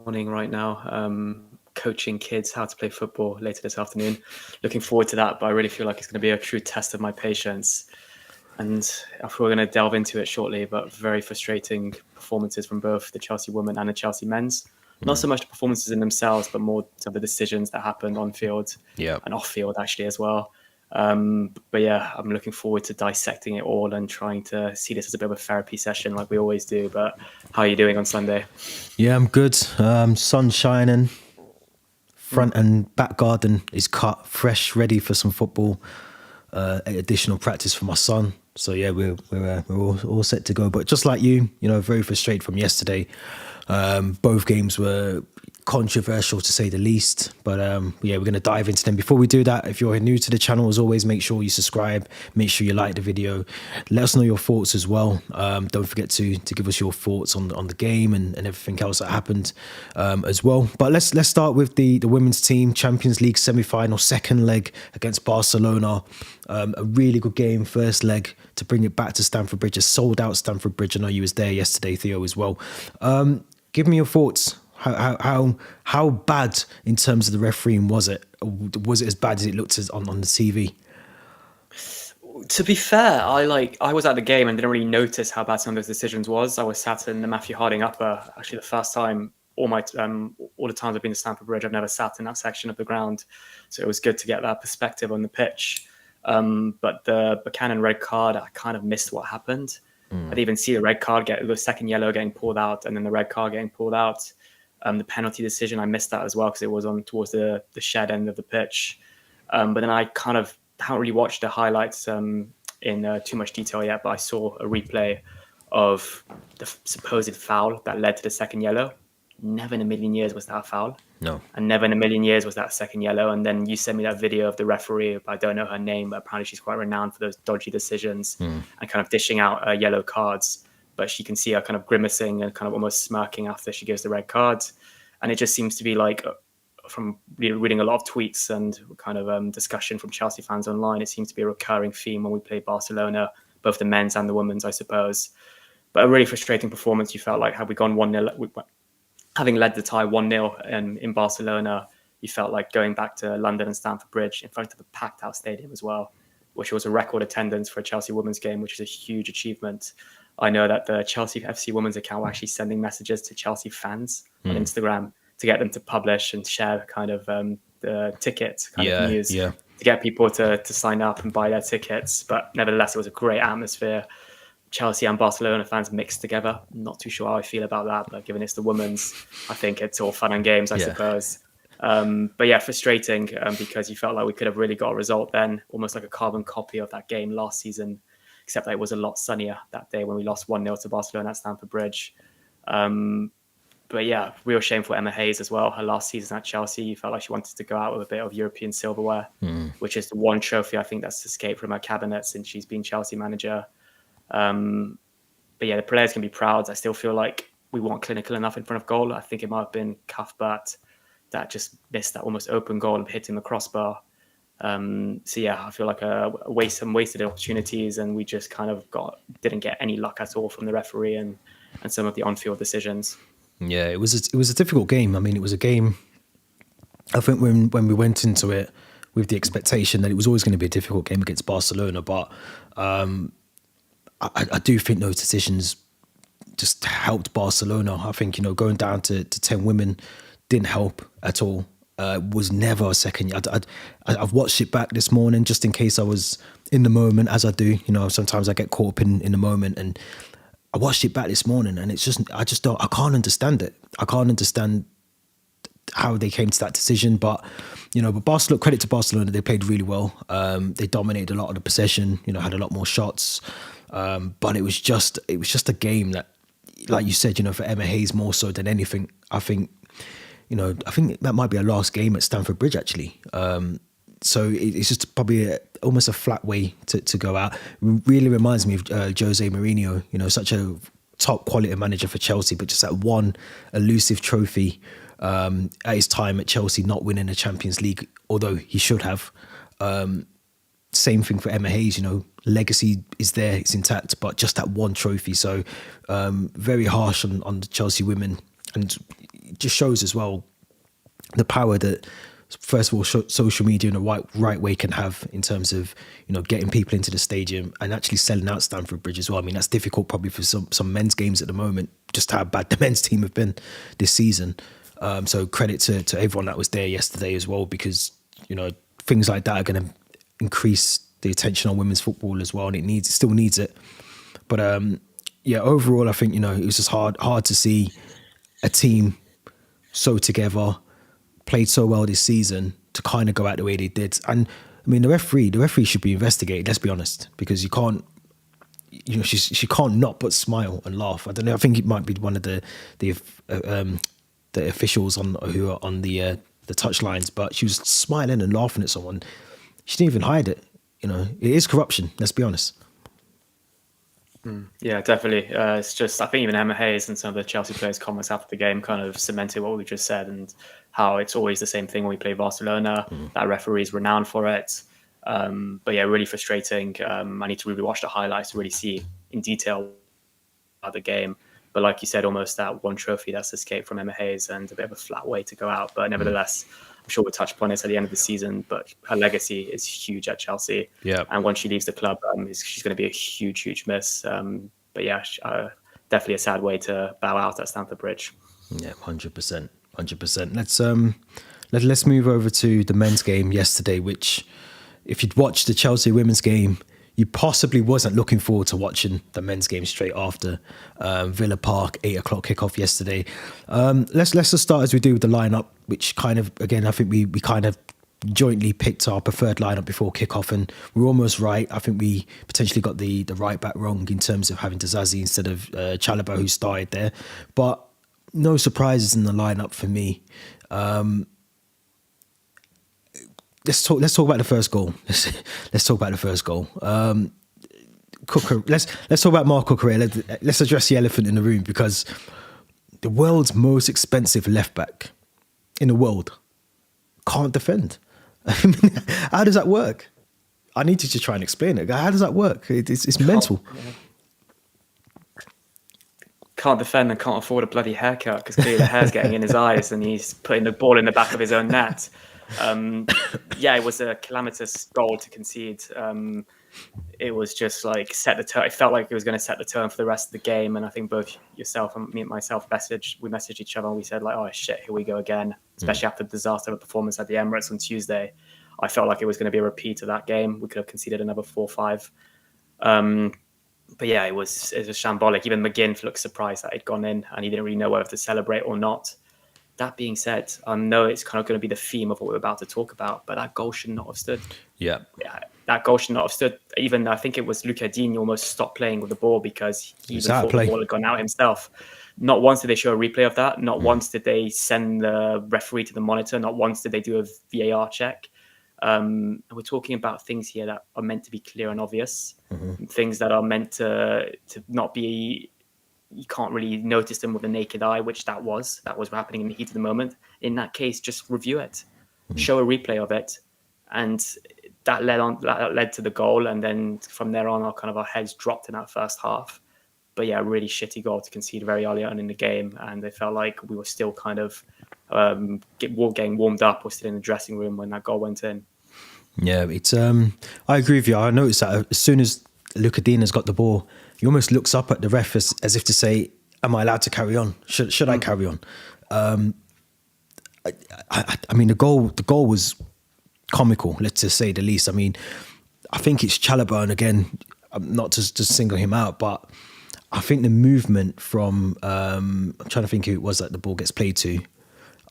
morning right now, coaching kids how to play football later this afternoon. Looking forward to that, but I really feel like it's going to be a true test of my patience. And we're going to delve into it shortly, but very frustrating performances from both the Chelsea women and the Chelsea men's. Not so much the performances in themselves, but more some of the decisions that happened on field Yeah. and off field actually as well. But yeah, I'm looking forward to dissecting it all and trying to see this as a bit of a therapy session like we always do. But how are you doing on Sunday? Yeah, I'm good. Sun shining. Mm. Front and back garden is cut, fresh, ready for some football. Additional practice for my son. So yeah, we're all set to go. But just like you know, very frustrated from yesterday. Both games were controversial to say the least. But yeah, we're going to dive into them. Before we do that, if you're new to the channel, as always, make sure you subscribe. Make sure you like the video. Let us know your thoughts as well. Don't forget to give us your thoughts on the game and everything else that happened as well. But let's start with the women's team Champions League semi-final, second leg against Barcelona. A really good game, first leg to bring it back to Stamford Bridge. A sold out Stamford Bridge. I know you was there yesterday, Theo, as well. Give me your thoughts. How bad in terms of the refereeing was it? Was it as bad as it looked on the TV? To be fair, I was at the game and didn't really notice how bad some of those decisions was. I was sat in the Matthew Harding upper. Actually, the first time all the times I've been to Stamford Bridge, I've never sat in that section of the ground, so it was good to get that perspective on the pitch. But the Buchanan red card, I kind of missed what happened. I didn't even see the red card the second yellow getting pulled out, and then the red card getting pulled out. The penalty decision, I missed that as well because it was on towards the shed end of the pitch. But then I kind of haven't really watched the highlights in too much detail yet, but I saw a replay of the supposed foul that led to the second yellow. Never in a million years was that a foul. No. And never in a million years was that second yellow. And then you sent me that video of the referee. I don't know her name, but apparently she's quite renowned for those dodgy decisions and kind of dishing out yellow cards. But she can see her kind of grimacing and kind of almost smirking after she gives the red cards. And it just seems to be like, from reading a lot of tweets and kind of discussion from Chelsea fans online, it seems to be a recurring theme when we play Barcelona, both the men's and the women's, I suppose. But a really frustrating performance. You felt like, had we gone 1-0, having led the tie 1-0 in Barcelona, you felt like going back to London and Stamford Bridge in front of a packed out stadium as well, which was a record attendance for a Chelsea women's game, which is a huge achievement. I know that the Chelsea FC women's account were actually sending messages to Chelsea fans on Instagram to get them to publish and share kind of the ticket kind of news to get people to sign up and buy their tickets. But nevertheless, it was a great atmosphere. Chelsea and Barcelona fans mixed together. Not too sure how I feel about that, but given it's the women's, I think it's all fun and games, I suppose. But yeah, frustrating because you felt like we could have really got a result then, almost like a carbon copy of that game last season, except that it was a lot sunnier that day when we lost 1-0 to Barcelona at Stamford Bridge. But yeah, real shame for Emma Hayes as well. Her last season at Chelsea, you felt like she wanted to go out with a bit of European silverware, which is the one trophy I think that's escaped from her cabinet since she's been Chelsea manager. But yeah, the players can be proud. I still feel like we weren't clinical enough in front of goal. I think it might have been Cuthbert that just missed that almost open goal and hitting the crossbar. So yeah, I feel like some wasted opportunities, and we just kind of didn't get any luck at all from the referee and some of the on-field decisions. Yeah, it was a difficult game. I mean, it was a game, I think when we went into it with the expectation that it was always going to be a difficult game against Barcelona, but I do think those decisions just helped Barcelona. I think, going down to 10 women didn't help at all. Was never a second. I've watched it back this morning just in case I was in the moment, as I do. Sometimes I get caught up in the moment, and I watched it back this morning, and I can't understand it. I can't understand how they came to that decision. But Barcelona, credit to Barcelona, they played really well. They dominated a lot of the possession. Had a lot more shots. But it was just a game that, like you said, for Emma Hayes more so than anything. I think that might be our last game at Stamford Bridge actually. So it's just probably almost a flat way to go out. Really reminds me of Jose Mourinho, such a top quality manager for Chelsea, but just that one elusive trophy at his time at Chelsea, not winning a Champions League, although he should have. Same thing for Emma Hayes, legacy is there, it's intact, but just that one trophy. So very harsh on the Chelsea women. And it just shows as well the power that, first of all, social media in the right way can have in terms of, you know, getting people into the stadium and actually selling out Stamford Bridge as well. I mean, that's difficult probably for some men's games at the moment, just how bad the men's team have been this season. So credit to everyone that was there yesterday as well, because, you know, things like that are going to increase the attention on women's football as well, and it still needs it. But yeah, overall, I think, you know, it was just hard to see a team so together, played so well this season, to kind of go out the way they did. And I mean, the referee should be investigated, let's be honest, because you can't, you know, she can't not but smile and laugh. I don't know, I think it might be one of the officials who are on the touch lines, but she was smiling and laughing at someone. She didn't even hide it. You know, it is corruption, let's be honest. Yeah, definitely. It's just, I think even Emma Hayes and some of the Chelsea players' comments after the game kind of cemented what we just said, and how it's always the same thing when we play Barcelona. That referee is renowned for it. But yeah, really frustrating. I need to really watch the highlights to really see in detail about the game. But like you said, almost that one trophy that's escaped from Emma Hayes, and a bit of a flat way to go out. But nevertheless, I'm sure we'll touch upon it at the end of the season, but her legacy is huge at Chelsea. Yeah. And once she leaves the club, she's going to be a huge, huge miss. But yeah, definitely a sad way to bow out at Stamford Bridge. Yeah, 100%. Let's move over to the men's game yesterday, which, if you'd watched the Chelsea women's game, you possibly wasn't looking forward to watching the men's game straight after. Villa Park, 8:00 kickoff yesterday. Let's just start as we do with the lineup, which kind of, again, I think we kind of jointly picked our preferred lineup before kickoff, and we're almost right. I think we potentially got the right back wrong in terms of having Zazie instead of Chalobah, who started there. But no surprises in the lineup for me. Let's talk about the first goal. Let's talk about the first goal. Let's talk about Marc Cucurella. Let's address the elephant in the room, because the world's most expensive left back in the world can't defend. I mean, how does that work? I need you to try and explain it. How does that work? It's mental. Can't defend and can't afford a bloody haircut, because clearly the hair's getting in his eyes and he's putting the ball in the back of his own net. Yeah, it was a calamitous goal to concede. It was just like set the tone. It felt like it was going to set the tone for the rest of the game. And I think both yourself and me and myself messaged each other, and we said like, oh shit, here we go again. Especially after the disaster of a performance at the Emirates on Tuesday. I felt like it was going to be a repeat of that game. We could have conceded another 4-5. But yeah, it was shambolic. Even McGinn looked surprised that it'd gone in, and he didn't really know whether to celebrate or not. That being said, I know it's kind of going to be the theme of what we're about to talk about, but that goal should not have stood. Yeah, that goal should not have stood. Even I think it was Luca Digne almost stopped playing with the ball because he even thought the ball had gone out himself. Not once did they show a replay of that. Not once did they send the referee to the monitor. Not once did they do a VAR check. And we're talking about things here that are meant to be clear and obvious. Things that are meant to not be... You can't really notice them with the naked eye, which that was happening in the heat of the moment. In that case, just review it, show a replay of it, and that led to the goal. And then from there on, our heads dropped in that first half. But yeah, really shitty goal to concede very early on in the game, and it felt like we were still kind of getting warmed up, or still in the dressing room when that goal went in. Yeah, it's. I agree with you. I noticed that as soon as Luca Digne has got the ball, he almost looks up at the ref as if to say, am I allowed to carry on? Should I carry on? I mean, the goal was comical, let's just say the least. I mean, I think it's Chalobah, and again, not to single him out, but I think the movement from, I'm trying to think who it was that the ball gets played to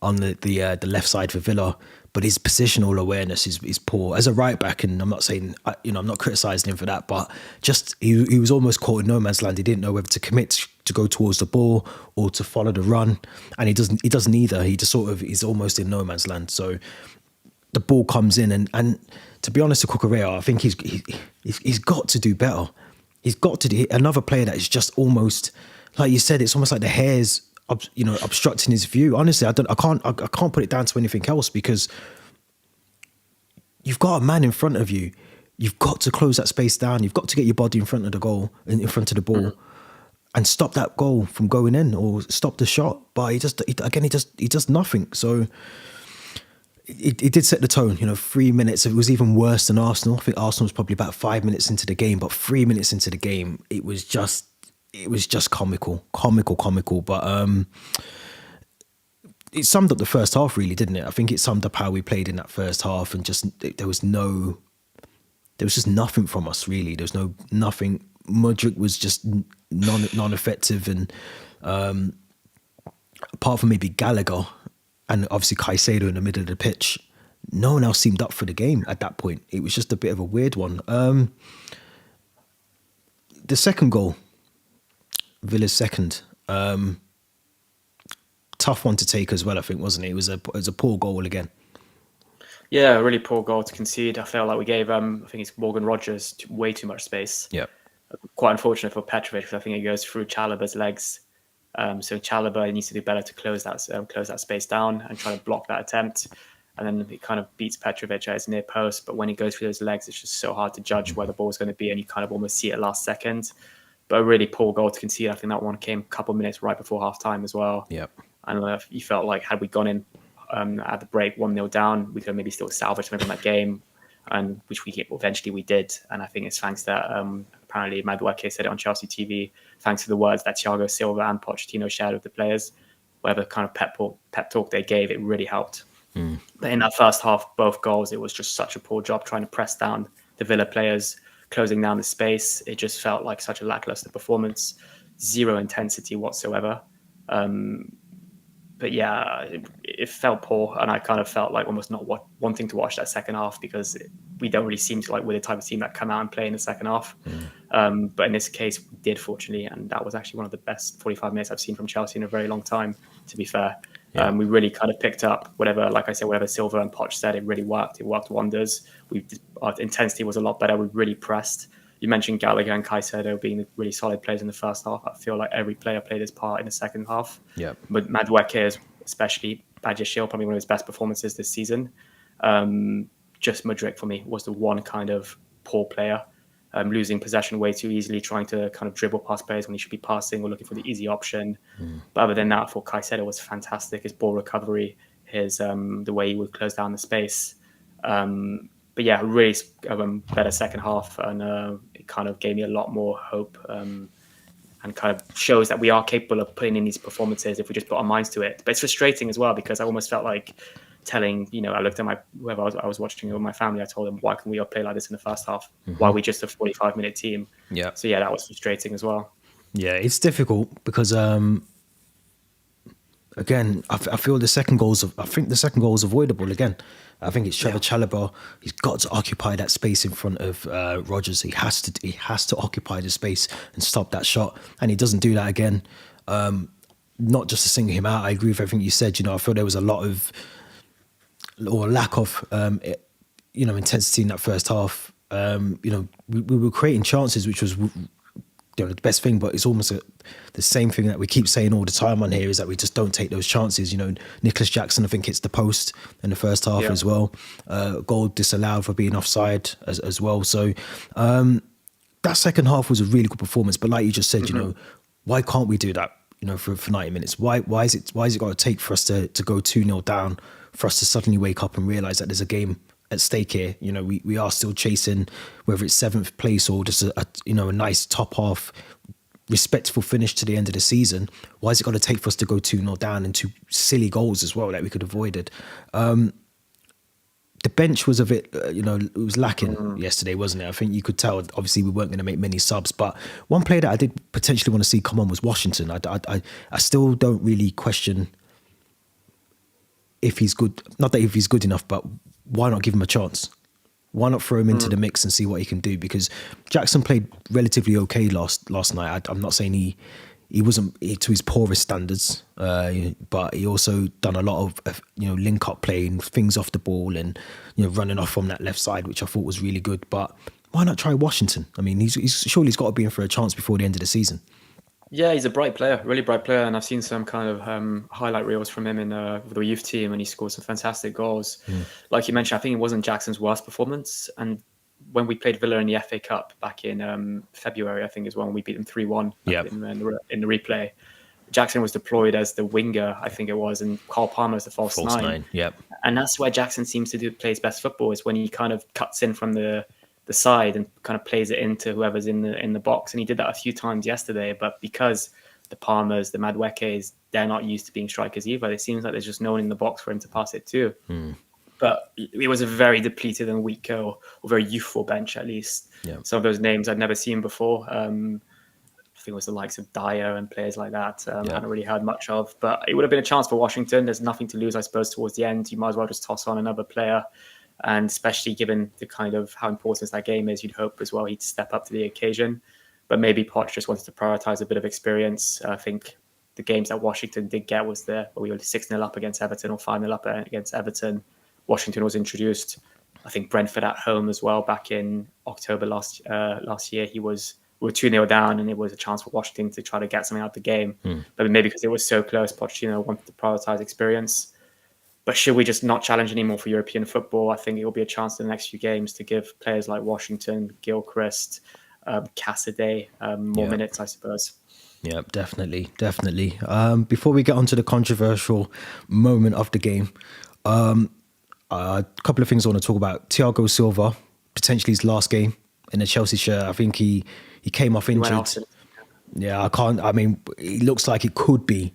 on the left side for Villa, but his positional awareness is poor as a right back. And I'm not saying, I'm not criticising him for that, but just he was almost caught in no man's land. He didn't know whether to commit to go towards the ball or to follow the run, and he doesn't either. He just sort of is almost in no man's land. So the ball comes in, and to be honest with Cucurella, I think he's got to do better. He's got to do another player that is just almost, like you said, it's almost like the hair's obstructing his view. Honestly, I can't put it down to anything else, because you've got a man in front of you. You've got to close that space down. You've got to get your body in front of the goal, in front of the ball. and stop that goal from going in or stop the shot. But he does nothing. So it did set the tone. 3 minutes. It was even worse than Arsenal. I think Arsenal was probably about 5 minutes into the game, but 3 minutes into the game, it was just comical. But it summed up the first half, really, didn't it? I think it summed up how we played in that first half, and there was just nothing from us, really. There was nothing. Modric was just non-effective, and apart from maybe Gallagher and obviously Caicedo in the middle of the pitch, no one else seemed up for the game at that point. It was just a bit of a weird one. The second goal, Villa's second, tough one to take as well, I think, wasn't it? It was a poor goal again. Yeah, a really poor goal to concede. I felt like we gave, I think it's Morgan Rogers, way too much space. Yeah. Quite unfortunate for Petrovic, because I think it goes through Chalobah's legs. So Chalobah needs to do better to close that space down and try to block that attempt. And then it kind of beats Petrovic at his near post. But when he goes through those legs, it's just so hard to judge where the ball's going to be, and you kind of almost see it last second. But a really poor goal to concede. I think that one came a couple of minutes right before half time as well. Yeah. And you felt like had we gone in at the break 1-0 down, we could maybe still salvage something from that game, and which we eventually we did. And I think it's thanks to apparently Madueke said it on Chelsea TV, thanks to the words that Thiago Silva and Pochettino shared with the players, whatever kind of pep talk they gave, it really helped. But in that first half, both goals, it was just such a poor job trying to press down the Villa players, closing down the space. It just felt like such a lackluster performance, zero intensity whatsoever. But yeah, it felt poor, and I kind of felt like almost not wanting to watch that second half, because we don't really seem to like we're the type of team that come out and play in the second half. But in this case, we did, fortunately, and that was actually one of the best 45 minutes I've seen from Chelsea in a very long time, to be fair. Yeah. We really kind of picked up whatever Silva and Poch said. It really worked. It worked wonders. Our intensity was a lot better. We really pressed. You mentioned Gallagher and Caicedo being really solid players in the first half. I feel like every player played his part in the second half. Yeah. But Madueke, especially Badiashile, probably one of his best performances this season. Just Modric for me was the one kind of poor player, losing possession way too easily, trying to kind of dribble past players when he should be passing or looking for the easy option. But other than that, I thought Caicedo was fantastic. His ball recovery, his the way he would close down the space. But yeah, really better second half, and it kind of gave me a lot more hope, and kind of shows that we are capable of putting in these performances if we just put our minds to it. But it's frustrating as well, because I almost felt like telling, I looked at whoever I was watching with my family, I told them, why can we all play like this in the first half? Why are we just a 45-minute team? Yeah. So yeah, that was frustrating as well. Yeah, it's difficult because again, I feel the second goal is avoidable again. I think it's Trevor Chalobah. He's got to occupy that space in front of Rodgers. He has to occupy the space and stop that shot, and he doesn't do that again. Not just to single him out, I agree with everything you said. I feel there was a lot of or lack of intensity in that first half. We were creating chances, which was the best thing, but it's almost the same thing that we keep saying all the time on here, is that we just don't take those chances. Nicholas Jackson, I think, hits the post in the first half as well. Goal disallowed for being offside as well. So that second half was a really good performance. But like you just said, why can't we do that? For 90 minutes. Why is it got to take for us to go 2-0 down, for us to suddenly wake up and realise that there's a game at stake here? We are still chasing, whether it's 7th place or just a nice top half respectful finish to the end of the season. Why is it got to take for us to go 2-0 down, and 2 silly goals as well that we could have avoided? The bench was a bit, it was lacking yesterday, wasn't it? I think you could tell, obviously, we weren't going to make many subs, but one player that I did potentially want to see come on was Washington. I still don't really question if he's good. Not that if he's good enough, but why not give him a chance? Why not throw him into the mix and see what he can do? Because Jackson played relatively okay last night. I'm not saying he wasn't to his poorest standards, but he also done a lot of link up playing, things off the ball, and running off from that left side, which I thought was really good. But why not try Washington? I mean, he's got to be in for a chance before the end of the season. Yeah, he's a bright player, really bright player, and I've seen some kind of highlight reels from him in the youth team, and he scored some fantastic goals. Like you mentioned, I think it wasn't Jackson's worst performance, and when we played Villa in the FA Cup back in February, I think is when we beat them 3-1 Yeah. in the replay. Jackson was deployed as the winger, I think it was, and Carl Palmer as the false nine. Yep. And that's where Jackson seems to play his best football, is when he kind of cuts in from the side and kind of plays it into whoever's in the box. And he did that a few times yesterday, but because the Palmers, the Maduekes, they're not used to being strikers either. It seems like there's just no one in the box for him to pass it to. But it was a very depleted and weak or very youthful bench, at least. Yeah. Some of those names I'd never seen before. I think it was the likes of Dyer and players like that. I hadn't really heard much of. But it would have been a chance for Washington. There's nothing to lose, I suppose, towards the end. You might as well just toss on another player. And especially given the kind of how important that game is, you'd hope as well he'd step up to the occasion. But maybe Poch just wanted to prioritize a bit of experience. I think the games that Washington did get was where we were 6-0 up against Everton or 5-0 up against Everton. Washington was introduced. I think Brentford at home as well back in October last year. We were 2-0 down, and it was a chance for Washington to try to get something out of the game. But maybe because it was so close, Pochettino wanted to prioritize experience. But should we just not challenge anymore for European football? I think it will be a chance in the next few games to give players like Washington, Gilchrist, Cassidy more minutes, I suppose. Yeah, definitely. Before we get on to the controversial moment of the game, a couple of things I want to talk about. Thiago Silva, potentially his last game in a Chelsea shirt. I think he came off injured. Yeah, it looks like it could be.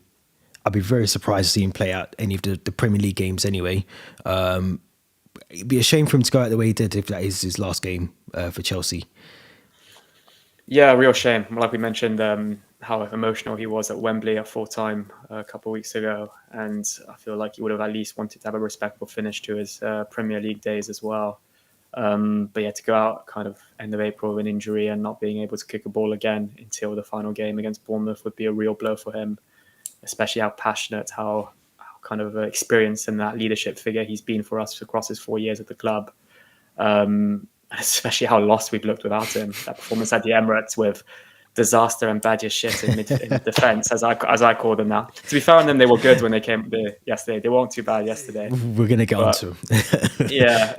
I'd be very surprised to see him play out any of the Premier League games anyway. It'd be a shame for him to go out the way he did if that is his last game for Chelsea. Yeah, real shame. Like we mentioned, how emotional he was at Wembley at full time a couple of weeks ago. And I feel like he would have at least wanted to have a respectful finish to his Premier League days as well. But yeah, to go out kind of end of April with an injury and not being able to kick a ball again until the final game against Bournemouth would be a real blow for him, especially how passionate, how kind of experienced and that leadership figure he's been for us across his 4 years at the club. Especially how lost we've looked without him. That performance at the Emirates with disaster and bad shit in defence, as I call them now. To be fair on them, they were good when they came yesterday. They weren't too bad yesterday. We're going to get on to them. Yeah.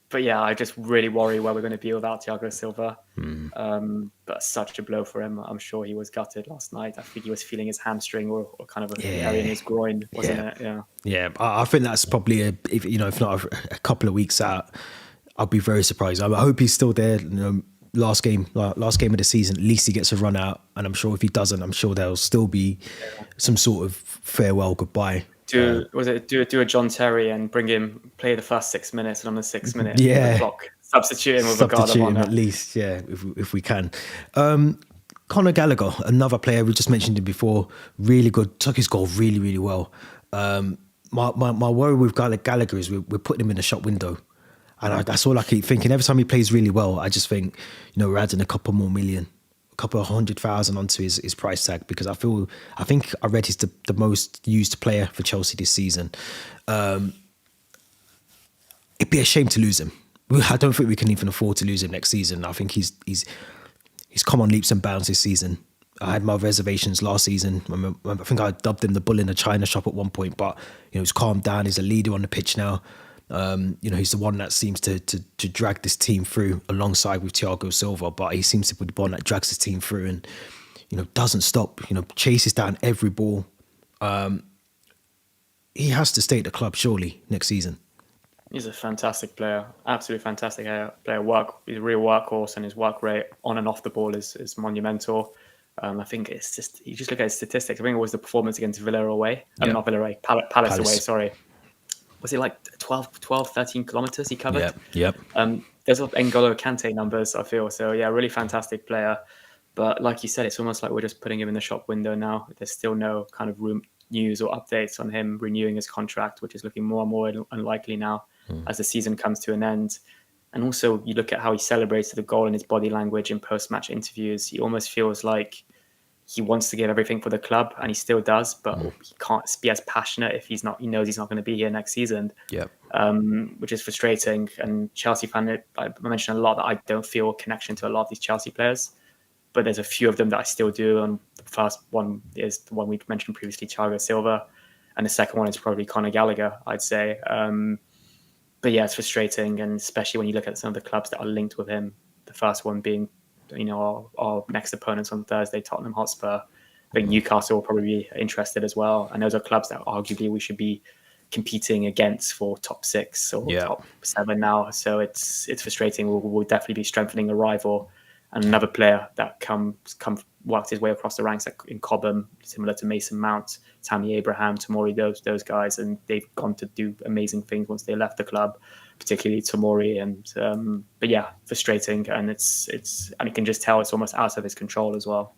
But yeah, I just really worry where we're going to be without Thiago Silva. But such a blow for him. I'm sure he was gutted last night. I think he was feeling his hamstring or kind of a area in his groin, wasn't it? Yeah. Yeah, I think that's probably if not a couple of weeks out. I'll be very surprised. I hope he's still there. Last game of the season, at least he gets a run out. And I'm sure if he doesn't, I'm sure there'll still be some sort of farewell goodbye. Do a John Terry and bring him play the first 6 minutes, and on the 6th minute, the clock, substitute him with a guard on at least, yeah, if we can. Conor Gallagher, another player, we just mentioned him before, really good, took his goal really, really well. My worry with Gallagher is we're putting him in the shop window. And that's all I keep thinking. Every time he plays really well, I just think, we're adding a couple more million, a couple of 100,000 onto his price tag, because I think I read he's the most used player for Chelsea this season. It'd be a shame to lose him. I don't think we can even afford to lose him next season. I think he's come on leaps and bounds this season. I had my reservations last season. I think I dubbed him the bull in a china shop at one point, but he's calmed down. He's a leader on the pitch now. He's the one that seems to drag this team through alongside with Thiago Silva, but he seems to be the one that drags his team through and, doesn't stop, chases down every ball. He has to stay at the club, surely, next season. He's a fantastic player, absolutely fantastic player. He's a real workhorse, and his work rate on and off the ball is monumental. I think it's just, you just look at his statistics. I think it was the performance against Villa away. Not Villa away, Palace away, sorry. Was it like 12, 13 kilometers he covered? Yep. There's N'Golo Kante numbers, I feel. So, yeah, really fantastic player. But like you said, it's almost like we're just putting him in the shop window now. There's still no kind of news or updates on him renewing his contract, which is looking more and more unlikely now as the season comes to an end. And also, you look at how he celebrates the goal and his body language in post-match interviews. He almost feels like he wants to give everything for the club, and he still does, but he can't be as passionate if he knows he's not going to be here next season. Yeah. Which is frustrating. And Chelsea fan, I mentioned a lot that I don't feel a connection to a lot of these Chelsea players, but there's a few of them that I still do. And the first one is the one we mentioned previously, Thiago Silva, and the second one is probably Conor Gallagher, I'd say. but yeah, it's frustrating, and especially when you look at some of the clubs that are linked with him. The first one being, our next opponents on Thursday, Tottenham Hotspur. I think Newcastle will probably be interested as well, and those are clubs that arguably we should be competing against for top 6 or Yeah. top 7 now. So it's frustrating. We'll definitely be strengthening a rival, and another player that worked his way across the ranks in Cobham, similar to Mason Mount, Tammy Abraham, Tomori, those guys, and they've gone to do amazing things once they left the club, particularly Tomori. And but yeah, frustrating, and and you can just tell it's almost out of his control as well.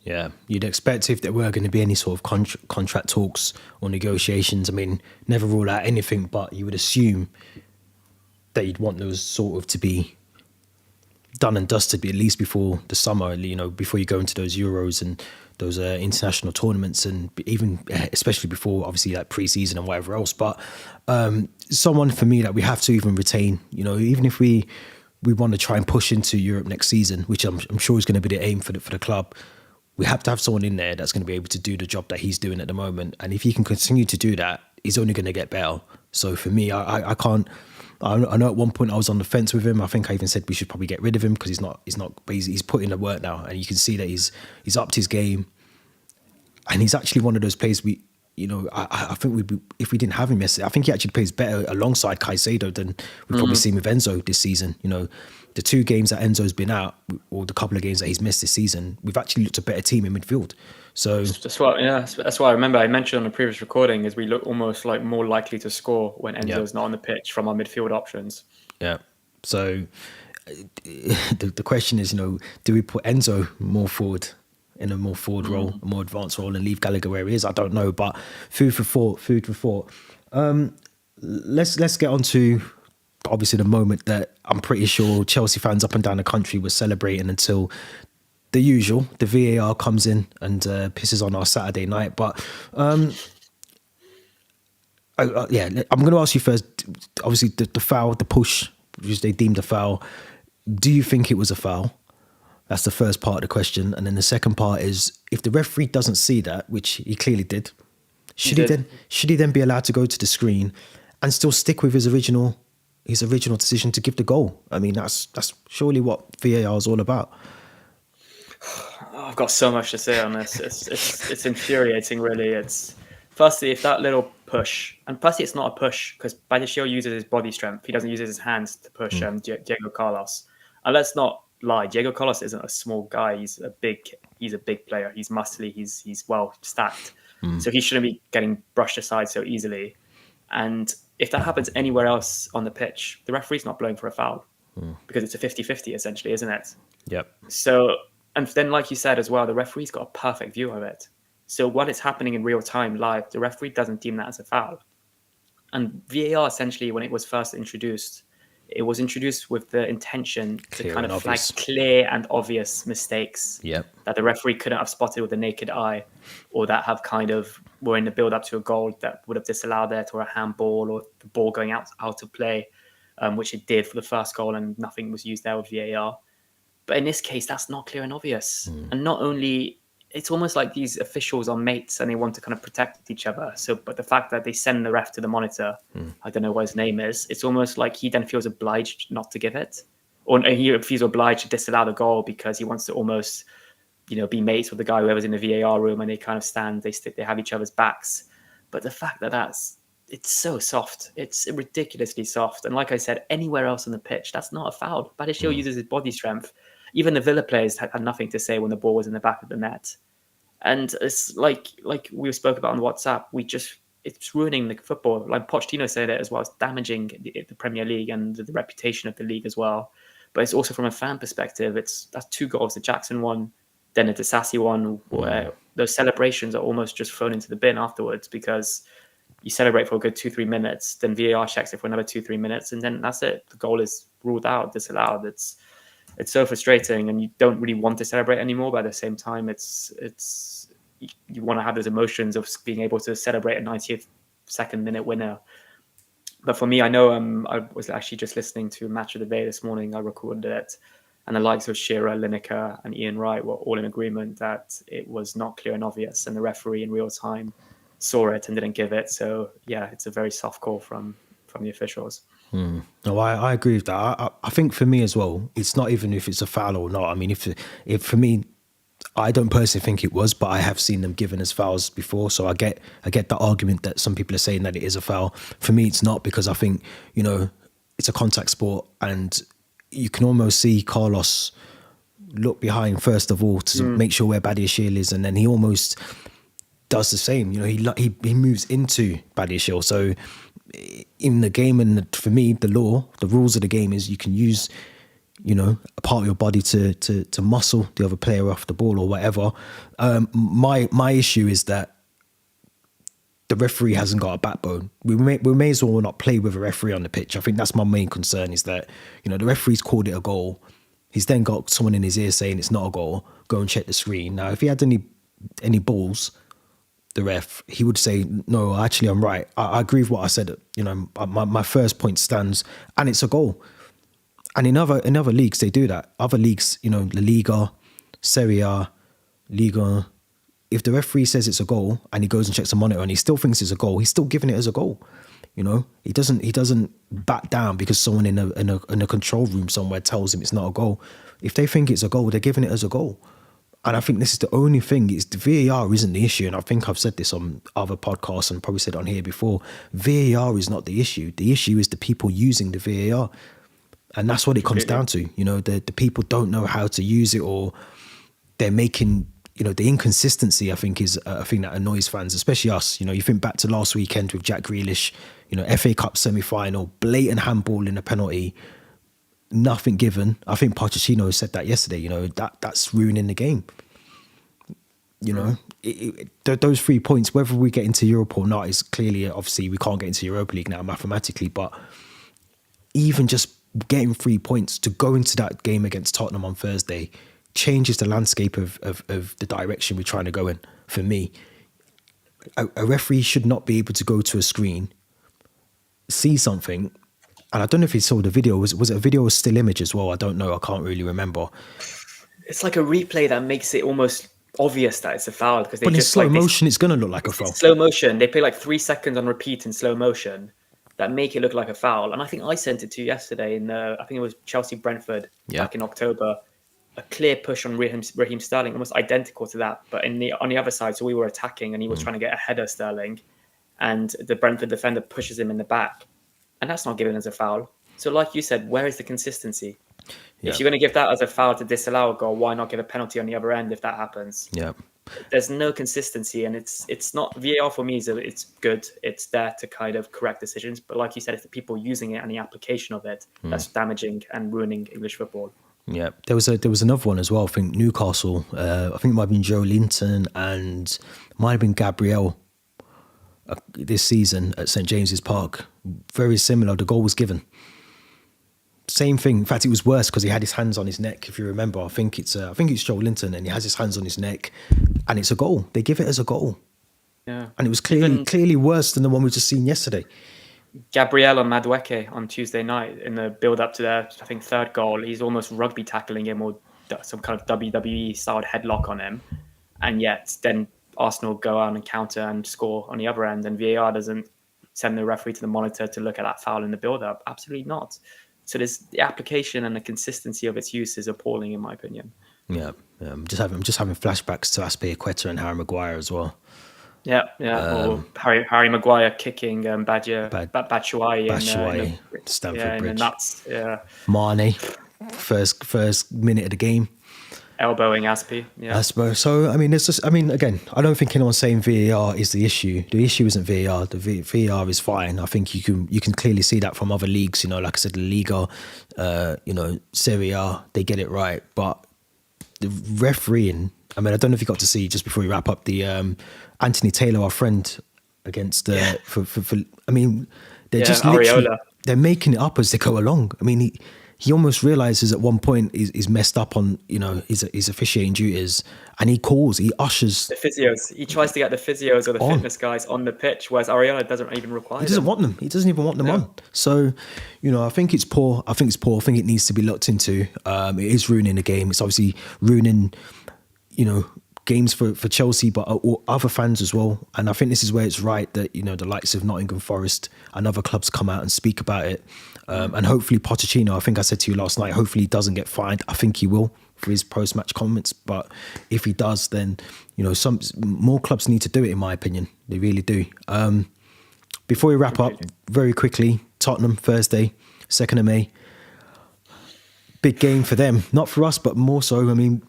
Yeah, you'd expect if there were going to be any sort of contract talks or negotiations, I mean, never rule out anything, but you would assume that you'd want those sort of to be done and dusted, at least before the summer, before you go into those Euros and those international tournaments, and even especially before, obviously, like pre-season and whatever else. But someone for me that we have to even retain, even if we want to try and push into Europe next season, which I'm sure is going to be the aim for the club. We have to have someone in there that's going to be able to do the job that he's doing at the moment. And if he can continue to do that, he's only going to get better. So for me, I can't. I know at one point I was on the fence with him. I think I even said we should probably get rid of him because he's not. But he's put in the work now, and you can see that he's upped his game. And he's actually one of those players I think if we didn't have him yesterday, I think he actually plays better alongside Caicedo than we've probably seen with Enzo this season. The 2 games that Enzo's been out, or the couple of games that he's missed this season, we've actually looked a better team in midfield. So that's why I remember I mentioned on a previous recording is we look almost like more likely to score when Enzo's not on the pitch from our midfield options. Yeah. So the question is, do we put Enzo more forward in a more forward role, a more advanced role, and leave Gallagher where he is? I don't know, but food for thought. Let's get on to obviously the moment that I'm pretty sure Chelsea fans up and down the country were celebrating until the usual, the VAR comes in and pisses on our Saturday night. But I'm going to ask you first, obviously the foul, the push, which they deemed a foul. Do you think it was a foul? That's the first part of the question. And then the second part is, if the referee doesn't see that, which he clearly did, should he then be allowed to go to the screen and still stick with his original decision to give the goal? I mean, that's surely what VAR is all about. I've got so much to say on this. It's infuriating, really. It's firstly, if that little push, and firstly, it's not a push because Badiashile uses his body strength. He doesn't use his hands to push Diego Carlos. And let's not lie, Diego Carlos isn't a small guy. He's a big player. He's muscly. He's well stacked. So he shouldn't be getting brushed aside so easily. And if that happens anywhere else on the pitch, the referee's not blowing for a foul because it's a 50-50 essentially, isn't it? Yep. So, and then like you said as well, the referee's got a perfect view of it. So when it's happening in real time live, the referee doesn't deem that as a foul. And VAR essentially, when it was first introduced, it was introduced with the intention to kind of flag clear and obvious mistakes that the referee couldn't have spotted with the naked eye, or that have kind of were in the build up to a goal that would have disallowed it, or a handball, or the ball going out of play, which it did for the first goal, and nothing was used there with VAR. But in this case, that's not clear and obvious. And not only, it's almost like these officials are mates and they want to kind of protect each other. So, but the fact that they send the ref to the monitor, I don't know what his name is, it's almost like he then feels obliged not to give it. Or he feels obliged to disallow the goal because he wants to almost, be mates with the guy whoever's in the VAR room, and they kind of stand, they have each other's backs. But the fact that it's so soft. It's ridiculously soft. And like I said, anywhere else on the pitch, that's not a foul. Badiashile uses his body strength. Even the Villa players had nothing to say when the ball was in the back of the net. And it's like we spoke about on WhatsApp, it's ruining the football. Like Pochettino said it as well. It's damaging the Premier League and the reputation of the league as well. But it's also from a fan perspective, that's 2 goals. The Jackson one, then the Disasi one, where those celebrations are almost just thrown into the bin afterwards because you celebrate for a good 2-3 minutes, then VAR checks it for another 2-3 minutes, and then that's it. The goal is ruled out, disallowed. It's so frustrating, and you don't really want to celebrate anymore. But at the same time, you want to have those emotions of being able to celebrate a 90th second minute winner. But for me, I know I was actually just listening to Match of the Day this morning. I recorded it, and the likes of Shearer, Lineker, and Ian Wright were all in agreement that it was not clear and obvious, and the referee in real time saw it and didn't give it. So yeah, it's a very soft call from the officials. No, I agree with that. I think for me as well, it's not even if it's a foul or not. I mean, if for me, I don't personally think it was, but I have seen them given as fouls before. So I get the argument that some people are saying that it is a foul. For me, it's not, because I think, it's a contact sport, and you can almost see Carlos look behind first of all to make sure where Badiashile is, and then he almost does the same. He moves into Badiashile. So in the game, and for me, the rules of the game is you can use a part of your body to muscle the other player off the ball or whatever. My issue is that the referee hasn't got a backbone. We may as well not play with a referee on the pitch. I think that's my main concern, is that the referee's called it a goal. He's then got someone in his ear saying it's not a goal. Go and check the screen. Now, if he had any balls, the ref, he would say, no, actually, I'm right. I agree with what I said. My first point stands, and it's a goal. And in other leagues, they do that. Other leagues, La Liga, Serie A, Liga, if the referee says it's a goal and he goes and checks the monitor and he still thinks it's a goal, he's still giving it as a goal. He doesn't back down because someone in a control room somewhere tells him it's not a goal. If they think it's a goal, they're giving it as a goal. And I think this is the only thing. Is the VAR isn't the issue, and I think I've said this on other podcasts and probably said on here before. VAR is not the issue. The issue is the people using the VAR. And that's what it comes down to. The people don't know how to use it, or they're making, the inconsistency, I think, is a thing that annoys fans, especially us. You think back to last weekend with Jack Grealish, FA Cup semi-final, blatant handball in a penalty, nothing given. I think Pochettino said that yesterday, that's ruining the game. Those 3 points, whether we get into Europe or not, is clearly, obviously, we can't get into Europa League now mathematically, but even just getting 3 points to go into that game against Tottenham on Thursday changes the landscape of the direction we're trying to go in. For me, a referee should not be able to go to a screen, see something, and I don't know if he saw the video. Was it a video or still image as well? I don't know. I can't really remember. It's like a replay that makes it almost obvious that it's a foul, because in slow motion, it's going to look like a foul. Slow motion. They play like 3 seconds on repeat in slow motion that make it look like a foul. And I think I sent it to you yesterday I think it was Chelsea-Brentford back in October. A clear push on Raheem Sterling, almost identical to that. But on the other side, so we were attacking and he was trying to get ahead of Sterling, and the Brentford defender pushes him in the back. And that's not given as a foul. So like you said, where is the consistency? Yeah. If you're going to give that as a foul to disallow a goal, why not give a penalty on the other end if that happens? Yeah. There's no consistency, and it's not VAR for me. It's good. It's there to kind of correct decisions, but like you said, it's the people using it and the application of it that's damaging and ruining English football. Yeah, there was another one as well. I think Newcastle. I think it might have been Joe Linton and might have been Gabriel this season at St James's Park. Very similar. The goal was given. Same thing. In fact, it was worse because he had his hands on his neck. If you remember, I think it's Joe Linton, and he has his hands on his neck, and it's a goal. They give it as a goal. Yeah, and it was clearly worse than the one we just seen yesterday. Gabriel and Madueke on Tuesday night in the build-up to their, I think, third goal, he's almost rugby tackling him or some kind of WWE-styled headlock on him, and yet then Arsenal go out and counter and score on the other end, and VAR doesn't send the referee to the monitor to look at that foul in the build-up. Absolutely not. So the application and the consistency of its use is appalling, in my opinion. Yeah, I'm just having flashbacks to Aspilicueta and Harry Maguire as well. Yeah. Or Harry Maguire kicking Batshuayi in Stamford Bridge. In the nuts. Yeah. Mane, first minute of the game, elbowing Aspi. Yeah. So again, I don't think anyone's saying VAR is the issue. The issue isn't VAR. The VAR is fine. I think you can clearly see that from other leagues. Like I said, La Liga, Serie A, they get it right. But the refereeing, I don't know if you got to see, just before we wrap up, the Anthony Taylor, our friend, against they're just literally, they're making it up as they go along. He almost realizes at one point he's messed up on his officiating duties, and he ushers the physios. He tries to get the physios or the fitness guys on the pitch, whereas Areola doesn't even require. He doesn't want them. He doesn't even want them on. So, I think it's poor. I think it needs to be looked into. It is ruining the game. It's obviously ruining, games for Chelsea, but other fans as well. And I think this is where it's right that, the likes of Nottingham Forest and other clubs come out and speak about it. And hopefully Pochettino, I think I said to you last night, hopefully he doesn't get fined. I think he will for his post-match comments. But if he does, then, some more clubs need to do it, in my opinion. They really do. Before we wrap up, very quickly, Tottenham, Thursday, 2nd of May. Big game for them. Not for us, but more so. I mean,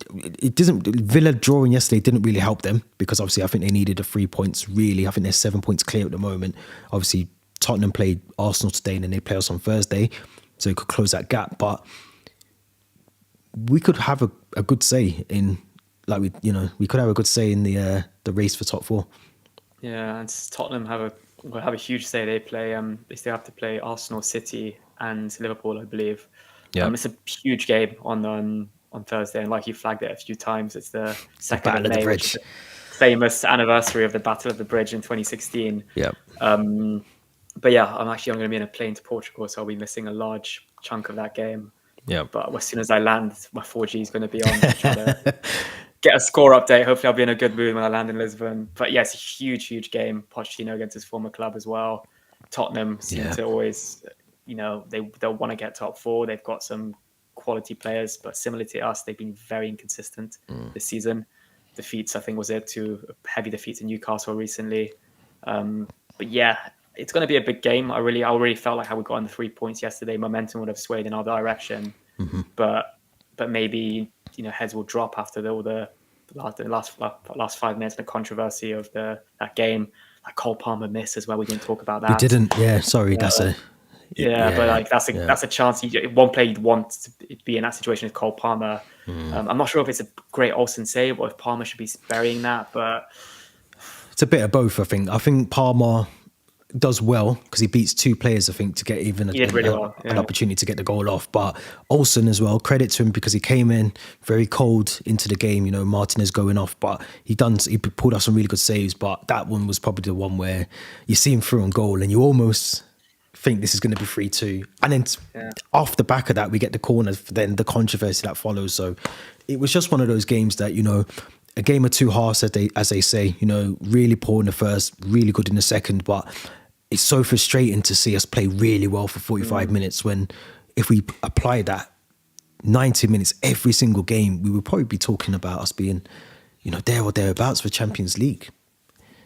Villa drawing yesterday didn't really help them because obviously I think they needed 3 points, really. I think they're 7 points clear at the moment. Obviously, Tottenham played Arsenal today and then they play us on Thursday, so it could close that gap. But we could have a good say in, we could have a good say in the race for top 4. Yeah, and Tottenham will have a huge say. They still have to play Arsenal, City, and Liverpool, I believe. Yeah, it's a huge game on Thursday, and like you flagged it a few times, it's the 2nd of May, which is the famous anniversary of the Battle of the Bridge in 2016. Yeah. But yeah, I'm going to be in a plane to Portugal, so I'll be missing a large chunk of that game. Yeah. But as soon as I land, my 4G is going to be on to try to get a score update. Hopefully I'll be in a good mood when I land in Lisbon. But yeah, it's a huge, huge game. Pochettino against his former club as well. Tottenham seem to always, they'll want to get top 4. They've got some quality players, but similar to us, they've been very inconsistent this season. Defeats, I think, was it 2 heavy defeats in Newcastle recently. But yeah, it's going to be a big game. I already felt like how we got on the 3 points yesterday. Momentum would have swayed in our direction, but maybe heads will drop after the last 5 minutes. The controversy of that game, like Cole Palmer missed as well. We didn't talk about that. We didn't. Yeah, sorry. That's a. Yeah, but that's a chance. One player you'd want to be in that situation is Cole Palmer. I'm not sure if it's a great Olsen save or if Palmer should be burying that, but it's a bit of both. I think Palmer does well because he beats 2 players, I think, to get even an opportunity to get the goal off. But Olsen as well, credit to him because he came in very cold into the game. Martinez going off, but he pulled off some really good saves. But that one was probably the one where you see him through on goal and you almost think this is going to be 3-2, and then off the back of that we get the corner, then the controversy that follows. So it was just one of those games that a game of 2 halves, as they say. Really poor in the first, really good in the second, but it's so frustrating to see us play really well for 45 minutes when if we apply that 90 minutes every single game, we would probably be talking about us being there or thereabouts for Champions League.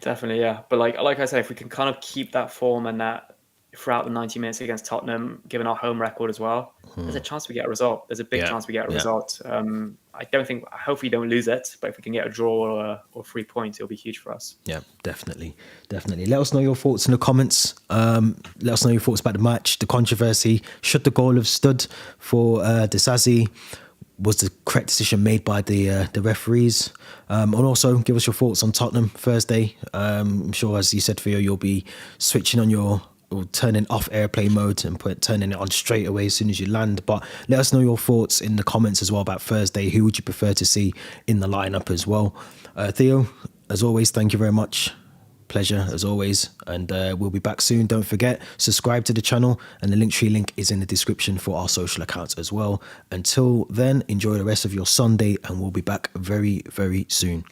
Definitely, yeah. But like I said, if we can kind of keep that form and that throughout the 90 minutes against Tottenham, given our home record as well, there's a chance we get a result. There's a big chance we get a result. Hopefully don't lose it, but if we can get a draw or 3 points, it'll be huge for us. Yeah, definitely. Let us know your thoughts in the comments. Let us know your thoughts about the match, the controversy. Should the goal have stood for Disasi? Was the correct decision made by the referees? And also give us your thoughts on Tottenham Thursday. I'm sure, as you said, Theo, you'll be switching on or turning off airplane mode and turning it on straight away as soon as you land. But let us know your thoughts in the comments as well about Thursday. Who would you prefer to see in the lineup as well? Theo, as always, thank you very much. Pleasure as always, and we'll be back soon. Don't forget, subscribe to the channel, and the Linktree link is in the description for our social accounts as well. Until then, enjoy the rest of your Sunday, and we'll be back very, very soon.